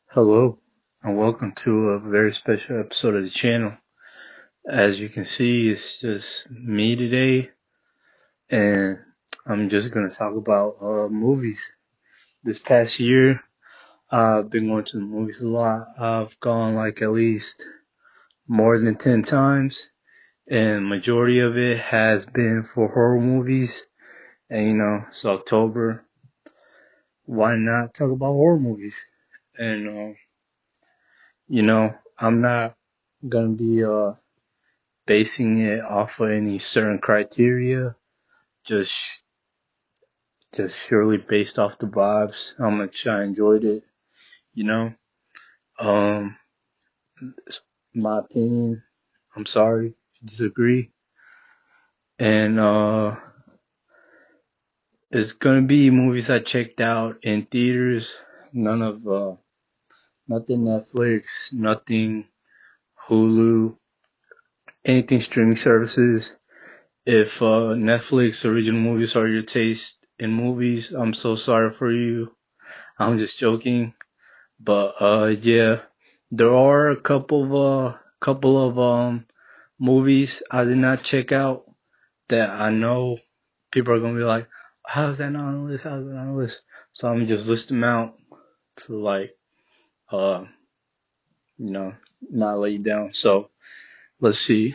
Hello, and welcome to a very special episode of the channel. As you can see, it's just me today, and I'm just gonna talk about movies. This past year, I've been going to the movies a lot. I've gone like at least more than 10 times, and majority of it has been for horror movies. And it's October. Why not talk about horror movies? And I'm not gonna be basing it off of any certain criteria, just just surely based off the vibes, how much I enjoyed it, you know. Um, it's my opinion. I'm sorry if you disagree. And it's gonna be movies I checked out in theaters. None of nothing Netflix, nothing Hulu, anything streaming services. If Netflix original movies are your taste in movies, I'm so sorry for you. I'm just joking. But yeah, there are a couple of movies I did not check out that I know people are gonna be like, how's that not on the list? How's that not on the list? So I'm just list them out to like uh you know not lay you down. So let's see.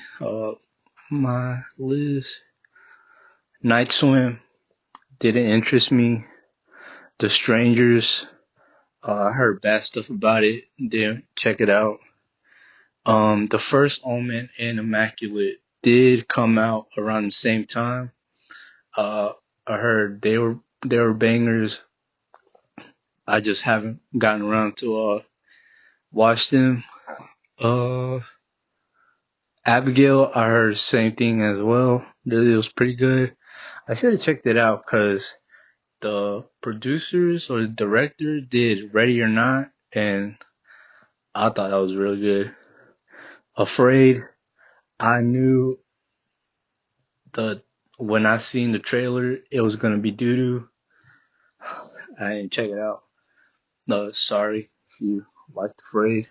My list: Night Swim didn't interest me. The Strangers, I heard bad stuff about it. Didn't check it out. The first Omen and Immaculate did come out around the same time. Uh, I heard they were bangers. I just haven't gotten around to watch them. Uh, Abigail, I heard the same thing as well. That it was pretty good. I should have checked it out because the producers or the director did Ready or Not, and I thought that was really good. Afraid, I knew the when I seen the trailer, it was gonna be doo doo. I didn't check it out. No, sorry if you liked Afraid.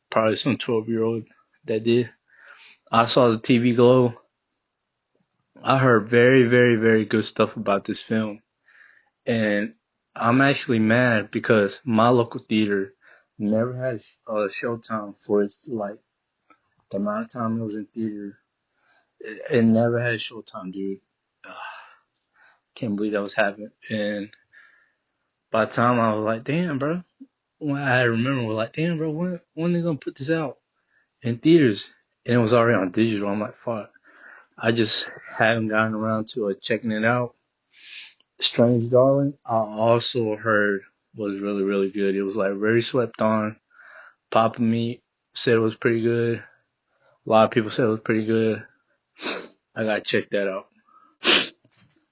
Probably some 12-year-old that did. I saw the TV Glow. I heard very, very, very good stuff about this film, and I'm actually mad because my local theater never had a showtime for its like the amount of time it was in theater. It never had a showtime, dude. Can't believe that was happening. And by the time I was like, damn, bro. When I remember, we're like, damn, bro, when they gonna put this out in theaters? And it was already on digital. I'm like, fuck. I just haven't gotten around to checking it out. Strange Darling, I also heard was really, really good. It was like very slept on. Papa Meat said it was pretty good. A lot of people said it was pretty good. I gotta check that out.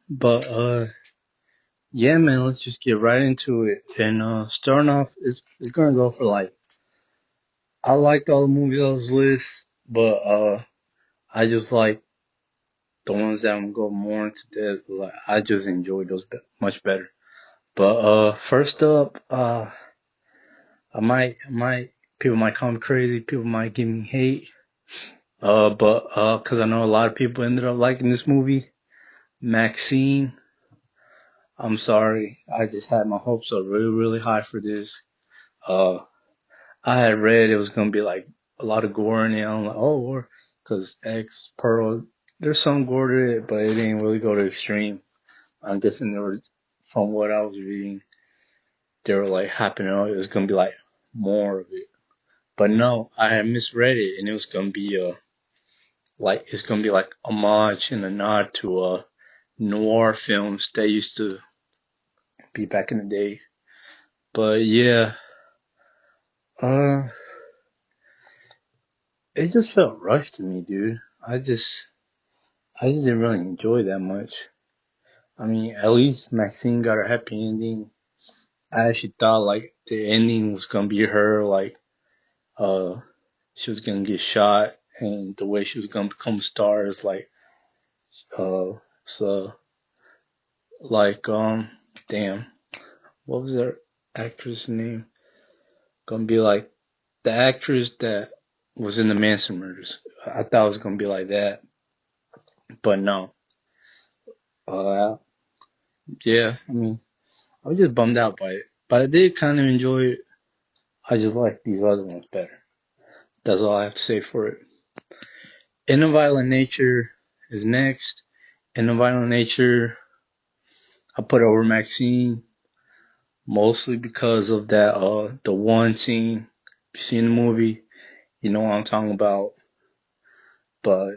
But yeah, man, let's just get right into it. And starting off, it's gonna go for like I liked all the movies on this list, but I just like the ones that I'm going more into depth. Like I just enjoyed those much better. But first up, I might people might call me crazy. People might give me hate. But because I know a lot of people ended up liking this movie, Maxine. I'm sorry, I just had my hopes up really, really high for this. Uh, I had read it was gonna be like a lot of gore in it. I'm like, oh, or because X Pearl, there's some gore to it, but it didn't really go to extreme. I'm guessing there were, from what I was reading, they were like hyping it up. It was gonna be like more of it, but no, I had misread it, and it was gonna be like it's gonna be like homage and a nod to noir films that used to be back in the day. But yeah, uh, it just felt rushed to me, dude. I just didn't really enjoy that much. I mean, at least Maxine got her happy ending. I actually thought like the ending was gonna be her like uh she was gonna get shot and the way she was gonna become a star is like, so like, damn, what was her actress name? Gonna be like the actress that was in the Manson murders. I thought it was gonna be like that, but no. Uh, yeah, I mean, I was just bummed out by it, but I did kind of enjoy it. I just like these other ones better. That's all I have to say for it. In a Violent Nature is next. In a Violent Nature, I put over Maxine mostly because of that, the one scene you see in the movie. You know what I'm talking about. But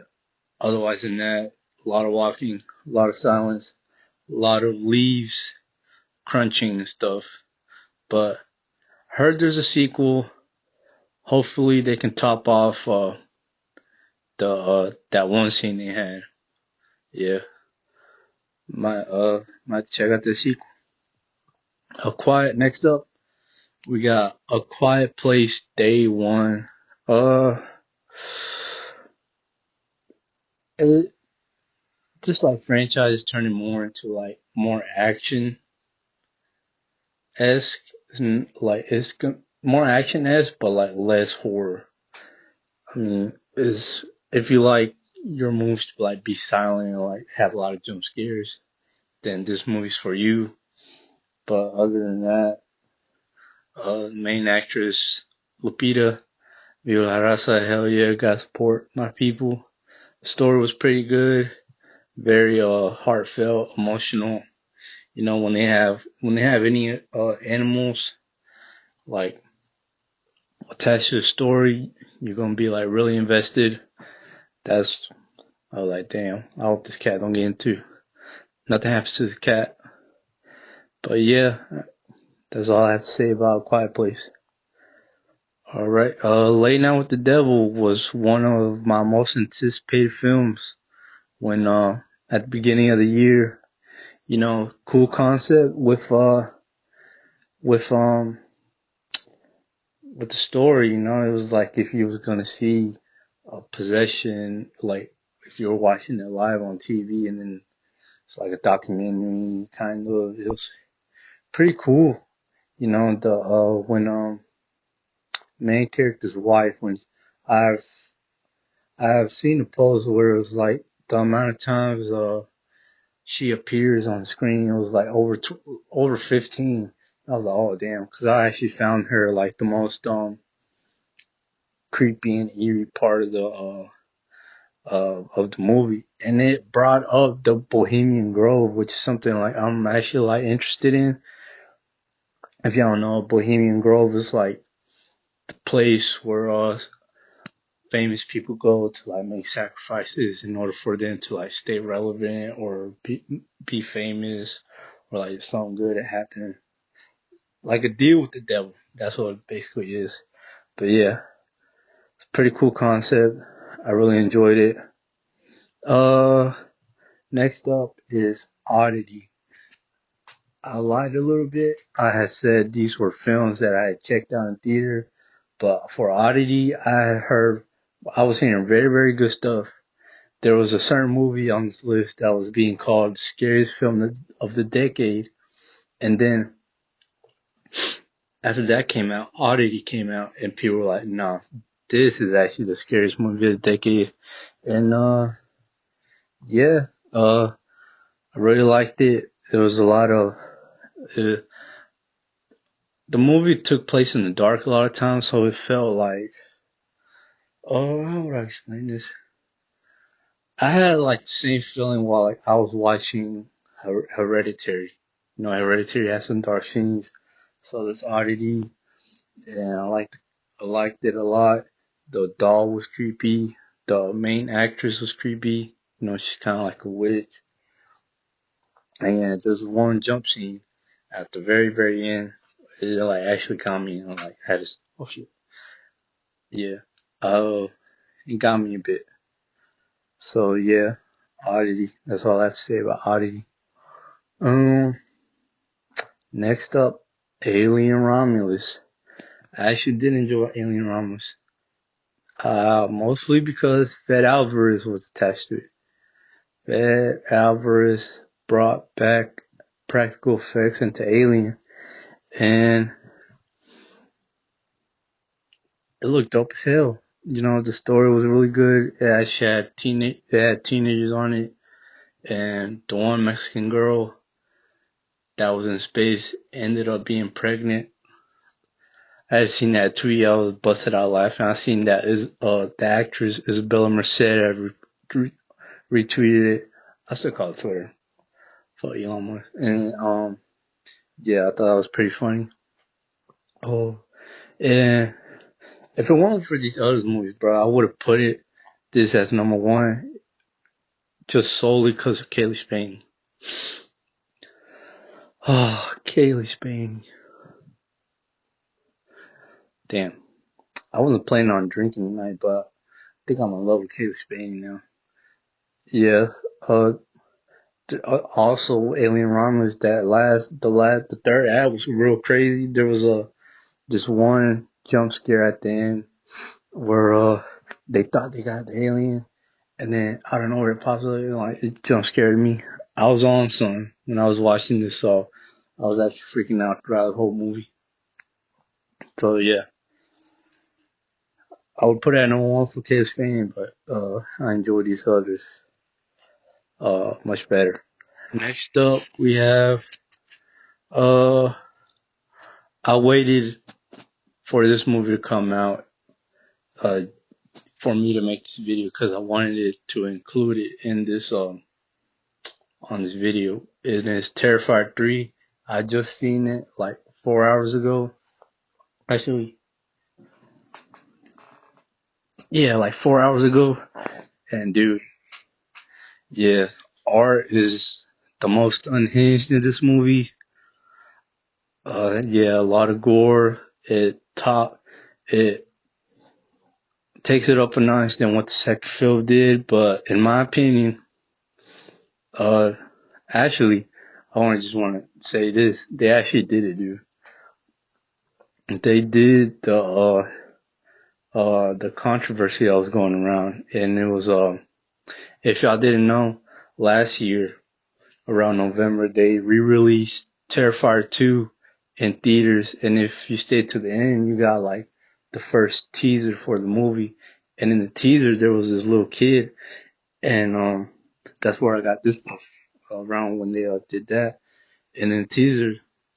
otherwise than that, a lot of walking, a lot of silence, a lot of leaves crunching and stuff. But heard there's a sequel. Hopefully they can top off the that one scene they had. Yeah, might check out the sequel. A Quiet. Next up, we got A Quiet Place Day One. Uh, it, this like franchise is turning more into like more action esque. Like it's more action esque, but like less horror. I mean, is if you like your movies to like be silent and like have a lot of jump scares, then this movie's for you. But other than that, main actress Lupita Viva Raza, hell yeah, got support my people. The story was pretty good, very heartfelt, emotional. You know, when they have any animals like attached to the story, you're gonna be like really invested. That's I was like, damn, I hope this cat don't get into nothing happens to the cat. But yeah, that's all I have to say about Quiet Place. All right, Late Night with the Devil was one of my most anticipated films when at the beginning of the year. You know, cool concept with with the story. You know, it was like if you was gonna see possession, like if you were watching it live on TV, and then it's like a documentary kind of. It was pretty cool. You know, the when main character's wife, when I've I've seen a post where it was like the amount of times she appears on screen, it was like over 15. I was like, oh damn, because I actually found her like the most creepy and eerie part of the movie, and it brought up the Bohemian Grove, which is something like I'm actually like interested in. If y'all don't know, Bohemian Grove is like the place where famous people go to like make sacrifices in order for them to like stay relevant or be famous, or like something good that happened, like a deal with the devil. That's what it basically is. But yeah, it's a pretty cool concept. I really enjoyed it. Uh, Next up is Oddity. I lied a little bit. I had said these were films that I had checked out in theater, but for Oddity, I was hearing very, very good stuff. There was a certain movie on this list that was being called scariest film of the decade, and then after that came out, Oddity came out, and people were like, "Nah, this is actually the scariest movie of the decade." And yeah, I really liked it. There was a lot of uh, the movie took place in the dark a lot of times, so it felt like, oh, how would I explain this? I had like the same feeling while like I was watching Hereditary. You know, Hereditary has some dark scenes, so there's Oddity, and I liked it a lot. The doll was creepy. The main actress was creepy. You know, she's kind of like a witch. And there's one jump scene at the very, very end. It like actually got me, and like had this. Oh shit. Yeah. It got me a bit. So yeah, Oddity. That's all I have to say about Oddity. Um, Next up, Alien Romulus. I actually did enjoy Alien Romulus. Mostly because Fed Alvarez was attached to it. Fed Alvarez brought back practical effects into Alien, and it looked dope as hell. You know, the story was really good. It had teenagers on it, and the one Mexican girl that was in space ended up being pregnant. I had seen that tweet. I was busted out laughing. I seen that the actress Isabella Merced had retweeted it. I still call it Twitter. Fuck Elon Musk. And yeah, I thought that was pretty funny. Oh, and if it weren't for these other movies, bro, I would have put this as number one just solely because of Kaylee Spain. Oh, Kaylee Spain. Damn. I wasn't planning on drinking tonight, but I think I'm in love with Kaylee Spain now. Yeah. Uh, Also, Alien Romulus. The third act was real crazy. There was this one jump scare at the end where they thought they got the alien, and then I don't know where it pops up. Like it jump scared me. I was on some when I was watching this, so I was actually freaking out throughout the whole movie. So yeah, I would put it at number one for Kids Fame, but I enjoy these others much better. Next up, we have uh, I waited for this movie to come out uh, for me to make this video because I wanted it to include it in this on this video. It is Terrifier 3. I just seen it like 4 hours ago. Actually, yeah, like 4 hours ago. And dude, yeah, art is the most unhinged in this movie. Yeah, a lot of gore. It takes it up a notch than what the second film did, but in my opinion, uh, actually, just want to say this. They actually did it, dude. They did the controversy that was going around, and it was if y'all didn't know, last year around November they re-released Terrifier 2 in theaters, and if you stayed to the end, you got like the first teaser for the movie, and in the teaser there was this little kid, and that's where I got this stuff around when they did that. And in the teaser,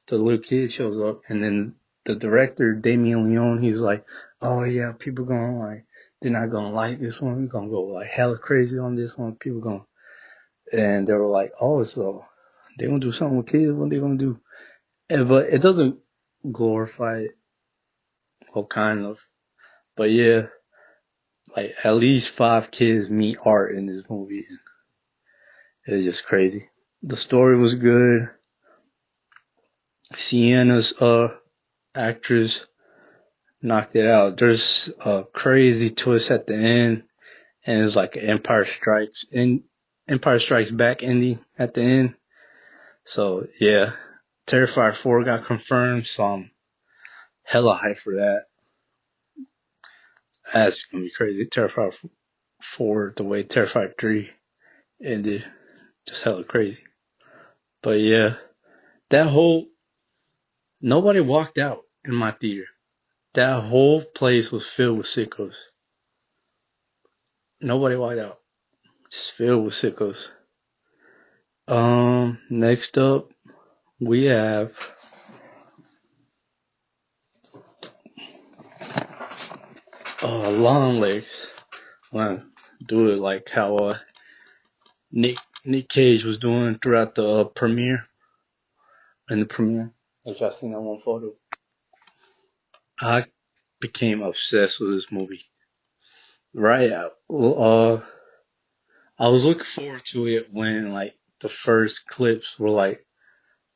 the little kid shows up, and then the director, Damien Leone, he's like, "Oh yeah, people gonna like, they're not gonna like this one. We're gonna go like hella crazy on this one. People gonna," and they were like, "Oh, so they gonna do something with kids? What they gonna do?" But it doesn't glorify it, well, kind of. But yeah, like at least 5 kids meet art in this movie. It's just crazy. The story was good. Sienna's actress knocked it out. There's a crazy twist at the end, and it's like Empire Strikes Back ending at the end. So yeah, Terrifier 4 got confirmed, so I'm hella hyped for that. That's gonna be crazy. Terrifier 4, the way Terrifier 3 ended, just hella crazy. But yeah, that whole nobody walked out in my theater. That whole place was filled with sickos. Nobody walked out. Just filled with sickos. Next up, we have Long Legs. I'm gonna do it like how Nick Cage was doing throughout the premiere. In the premiere, if y'all seen that one photo, I became obsessed with this movie. Right, I was looking forward to it when like the first clips were like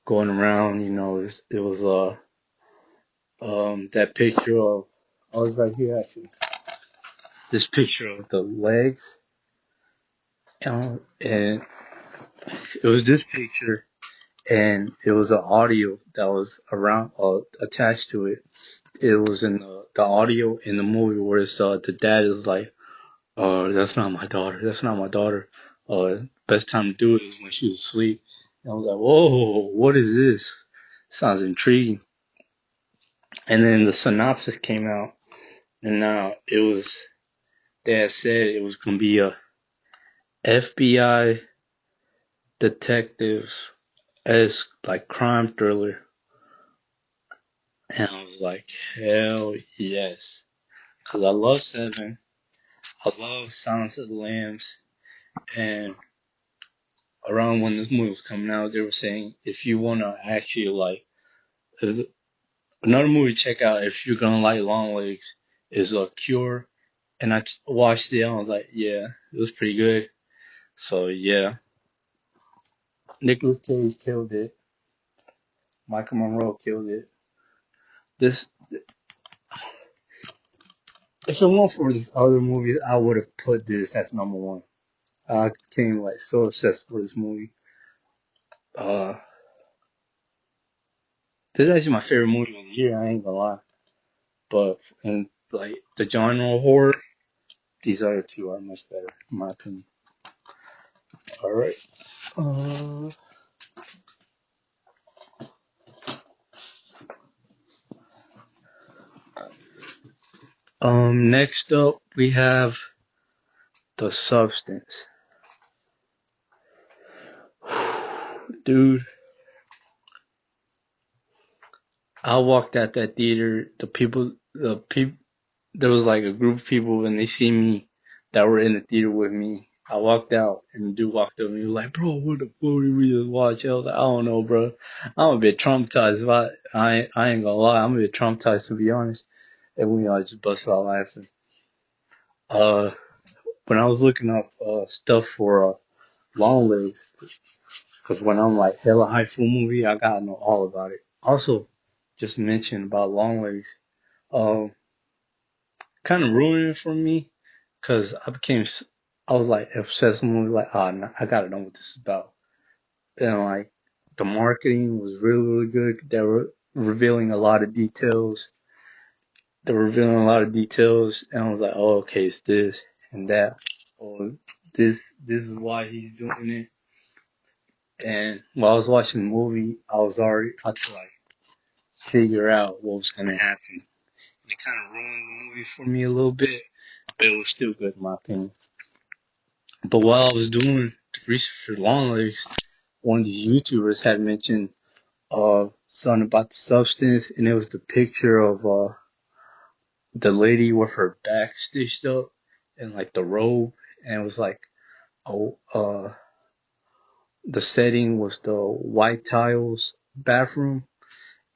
going around. You know, it was that picture of I was right here actually. This picture of the legs, and it was this picture, and it was an audio that was around attached to it. It was in the audio in the movie where it's the dad is like, that's not my daughter. That's not my daughter. Best time to do it is when she's asleep. And I was like, whoa, what is this? Sounds intriguing. And then the synopsis came out, and now they had said it was gonna be a FBI detective as like crime thriller. And I was like, hell yes. Cause I love Seven. I love Silence of the Lambs. And around when this movie was coming out, they were saying if you wanna actually like, there's another movie to check out if you're gonna like Long Legs is a Cure. And I watched it and I was like, yeah, it was pretty good. So yeah, Nicolas Cage killed it. Michael Monroe killed it. This, if it weren't for this other movie, I would have put this as number one. I became like so obsessed with this movie. Uh, this is actually my favorite movie of the year. I ain't gonna lie. But in like the genre of horror, these other two are much better, in my opinion. All right. Uh, Next up we have The Substance. Dude, I walked out that theater. The people, there was like a group of people when they see me that were in the theater with me. I walked out and the dude walked up and he was like, bro, what the fuck did we just watch? I was like, I don't know, bro. I'm a bit traumatized. I ain't gonna lie. I'm a bit traumatized to be honest. And we all just busted out laughing. Uh, when I was looking up, stuff for, Long Legs, cause when I'm like hella high school movie, I gotta know all about it. Also, just mention about Long Legs. Um, kind of ruined it for me because I was like obsessed with the movie, like, nah, I gotta know what this is about. And like, the marketing was really, really good. They were revealing a lot of details. And I was like, oh, okay, it's this and that. Oh, this is why he's doing it. And while I was watching the movie, I could like figure out what was gonna happen. And it kind of ruined the movie for me a little bit, but it was still good in my opinion. But while I was doing research for Long Legs, one of the YouTubers had mentioned something about the substance, and it was the picture of the lady with her back stitched up and like the robe, and it was like oh the setting was the white tiles bathroom.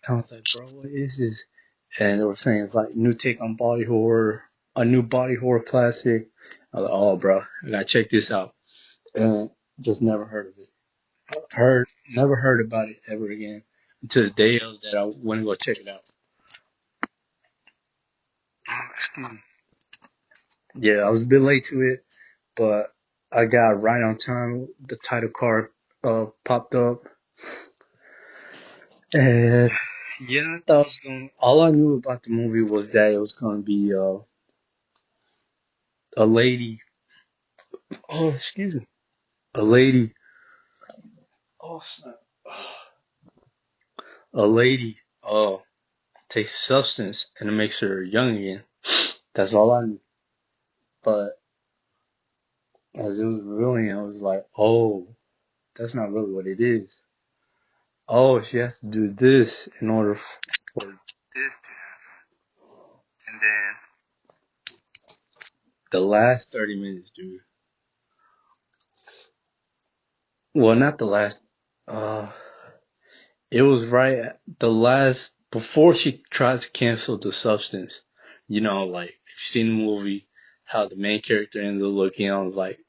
And I was like, bro, what is this? And they were saying it's like new take on body horror, a new body horror classic. I was like, oh, bro, I gotta check this out, and just never heard of it. Never heard about it ever again until the day of that I went to go check it out. Excuse me. Yeah, I was a bit late to it, but I got right on time. The title card popped up, and yeah, I thought it was going. All I knew about the movie was that it was going to be a lady. Oh, excuse me, a lady. Oh snap! A lady. Takes substance and it makes her young again. That's all I knew. But as it was revealing, I was like, oh, that's not really what it is. Oh, she has to do this in order for this to happen. And then the last 30 minutes, dude. Well, not the last. Uh, it was right at the last, before she tries to cancel the substance. You know, like, if you've seen the movie, how the main character ends up looking, I was like,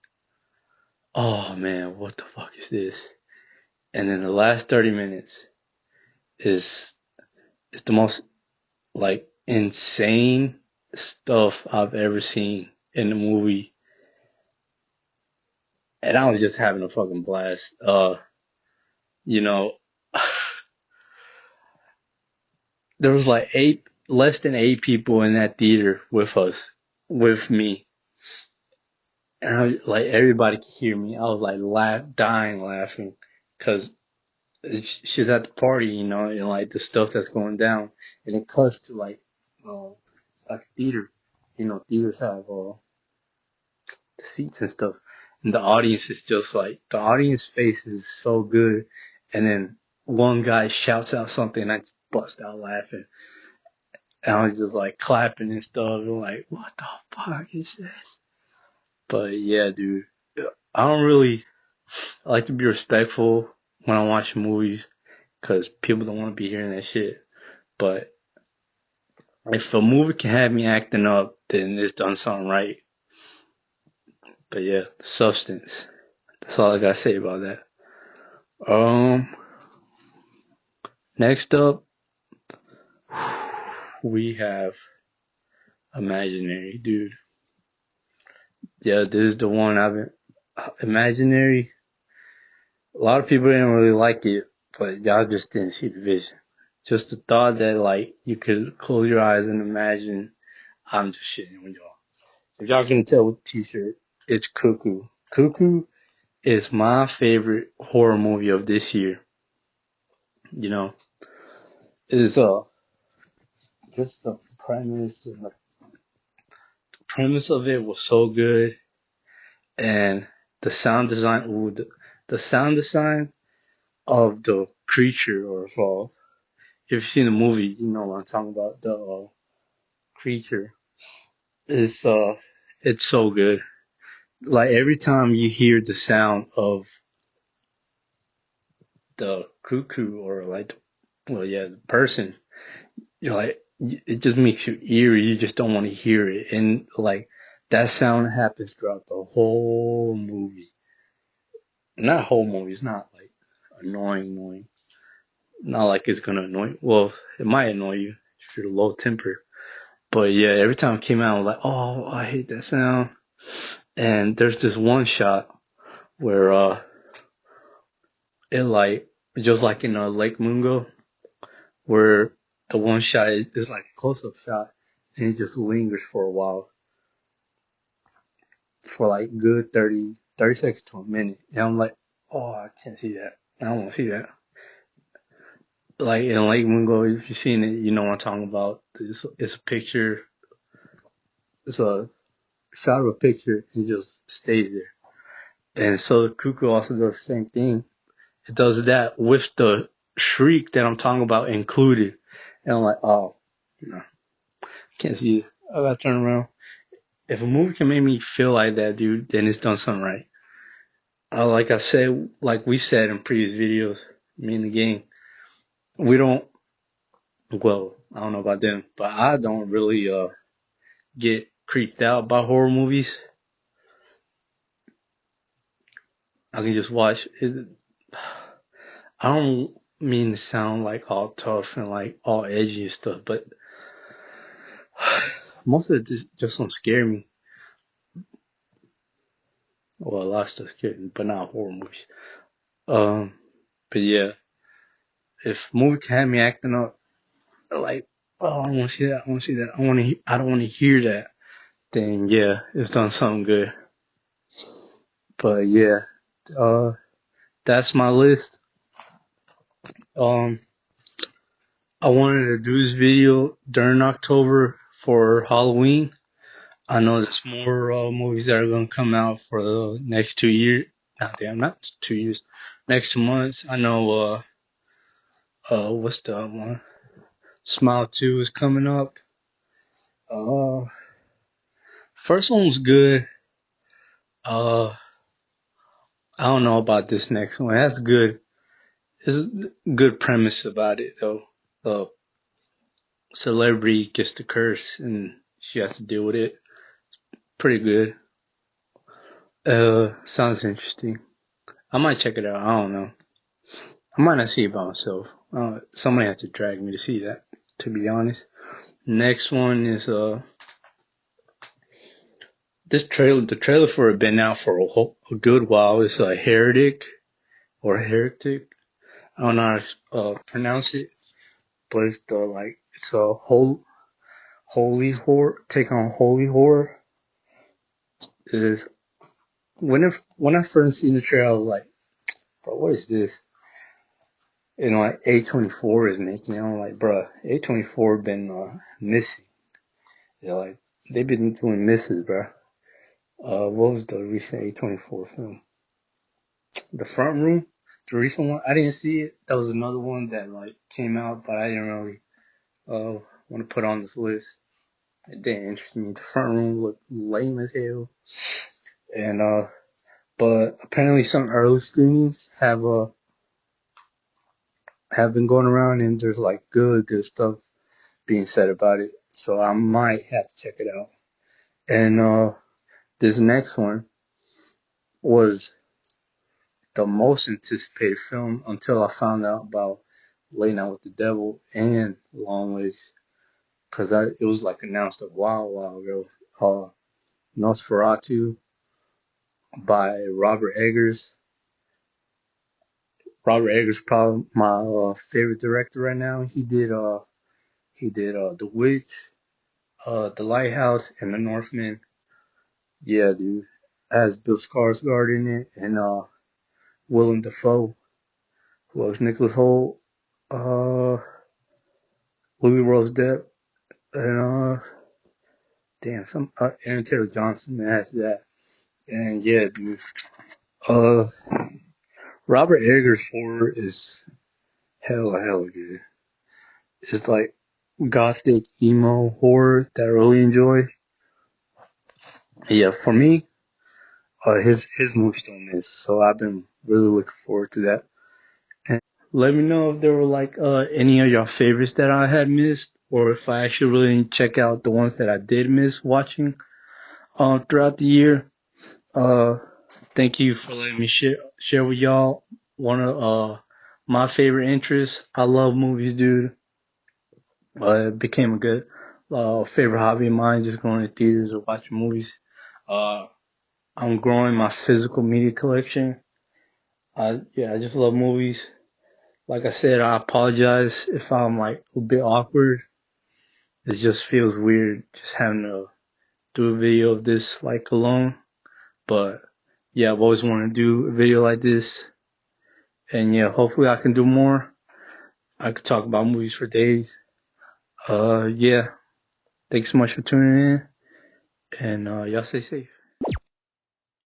oh man, what the fuck is this? And then the last 30 minutes is the most like insane stuff I've ever seen in the movie. And I was just having a fucking blast. You know, there was like less than 8 people in that theater with us, with me. And like everybody could hear me. I was like dying laughing because she's at the party, and like the stuff that's going down. And it cuts to uh, like a theater. Theaters have the seats and stuff. And the audience is just like, the audience face is so good. And then one guy shouts out something and I just bust out laughing. And I was just like clapping and stuff. And like, what the fuck is this? But yeah, dude, I like to be respectful when I watch movies because people don't want to be hearing that shit. But if a movie can have me acting up, then it's done something right. But yeah, substance. That's all I gotta say about that. Next up, we have Imaginary, dude. Yeah, this is the one Imaginary. A lot of people didn't really like it, but y'all just didn't see the vision. Just the thought that like you could close your eyes and imagine. I'm just shitting with y'all. If y'all can tell with the t-shirt, it's Cuckoo. Cuckoo is my favorite horror movie of this year. Is just the premise and the premise of it was so good, and the sound design. The sound design of the creature, or if you've seen the movie, you know what I'm talking about. The creature is it's so good. Like every time you hear the sound of the cuckoo or like, the person, you're like, it just makes you eerie. You just don't want to hear it. And like that sound happens throughout the whole movie. Not whole movie. It's not like annoying. Not like it's gonna annoy you. Well, it might annoy you if you're low temper. But yeah, every time it came out, I was like, oh, I hate that sound. And there's this one shot where it like, just like in Lake Mungo, where the one shot is like a close-up shot, and it just lingers for a while, for like good 30 seconds to a minute. And I'm like, oh, I can't see that. I don't want to see that. Like in Lake Mungo, if you've seen it, you know what I'm talking about. It's a picture. It's a shot of a picture and it just stays there. And so Cuckoo also does the same thing. It does that with the shriek that I'm talking about included. And I'm like, oh, can't see this. I gotta turn around. If a movie can make me feel like that, dude, then it's done something right. Like I said, like we said in previous videos, me and the gang, we don't, well, I don't know about them, but I don't really, get creeped out by horror movies. I can just watch it. I don't mean to sound like all tough and like all edgy and stuff, but most of it just don't scare me. Well, a lot of stuff scares me, but not horror movies. But yeah, if movie can have me acting up, like, oh, I want to see that, I want to see that, I don't want to hear that, then yeah, it's done something good. But yeah, that's my list. I wanted to do this video during October for Halloween. I know there's more movies that are gonna come out for the next 2 years. Not 2 years. Next 2 months. I know. What's the other one? Smile 2 is coming up. First one was good. I don't know about this next one. That's good. There's a good premise about it though. The celebrity gets the curse and she has to deal with it. Pretty good. Sounds interesting. I might check it out. I don't know. I might not see it by myself. Somebody has to drag me to see that, to be honest. Next one is, the trailer for it been out for a good while. It's a Heretic. I don't know how to pronounce it, but it's a holy horror, take on holy horror is when I first seen the trailer, I was like, bro, what is this? And like A24 is making it. I'm like, bro, A24 been missing. Like they've been doing misses, bro. What was the recent A24 film? The Front Room, the recent one. I didn't see it. That was another one that like came out, but I didn't really want to put on this list. It didn't interest me. The Front Room looked lame as hell, and but apparently some early screenings have been going around, and there's like good stuff being said about it. So I might have to check it out. And this next one was the most anticipated film until I found out about Late Night with the Devil and Long Ways, because it was like announced a while ago. Nosferatu by Robert Eggers. Robert Eggers probably my favorite director right now. He did The Witch, The Lighthouse, and The Northman. Yeah, dude. It has Bill Skarsgård in it and Willem Dafoe, who else? Nicholas Hoult, uh, Louis Rose Depp, and some Aaron Taylor Johnson has that. And yeah, dude. Uh, Robert Eggers' horror is hella good. It's like gothic emo horror that I really enjoy. Yeah, for me, his movies don't miss, so I've been really looking forward to that. And let me know if there were like any of your favorites that I had missed, or if I should really check out the ones that I did miss watching throughout the year. Uh, thank you for letting me share with y'all one of my favorite interests. I love movies, dude. It became a good favorite hobby of mine, just going to theaters or watching movies. Uh, I'm growing my physical media collection. I just love movies. Like I said, I apologize if I'm like a bit awkward. It just feels weird just having to do a video of this like alone. But yeah, I've always wanted to do a video like this. And yeah, hopefully I can do more. I could talk about movies for days. Yeah. Thanks so much for tuning in. And y'all stay safe.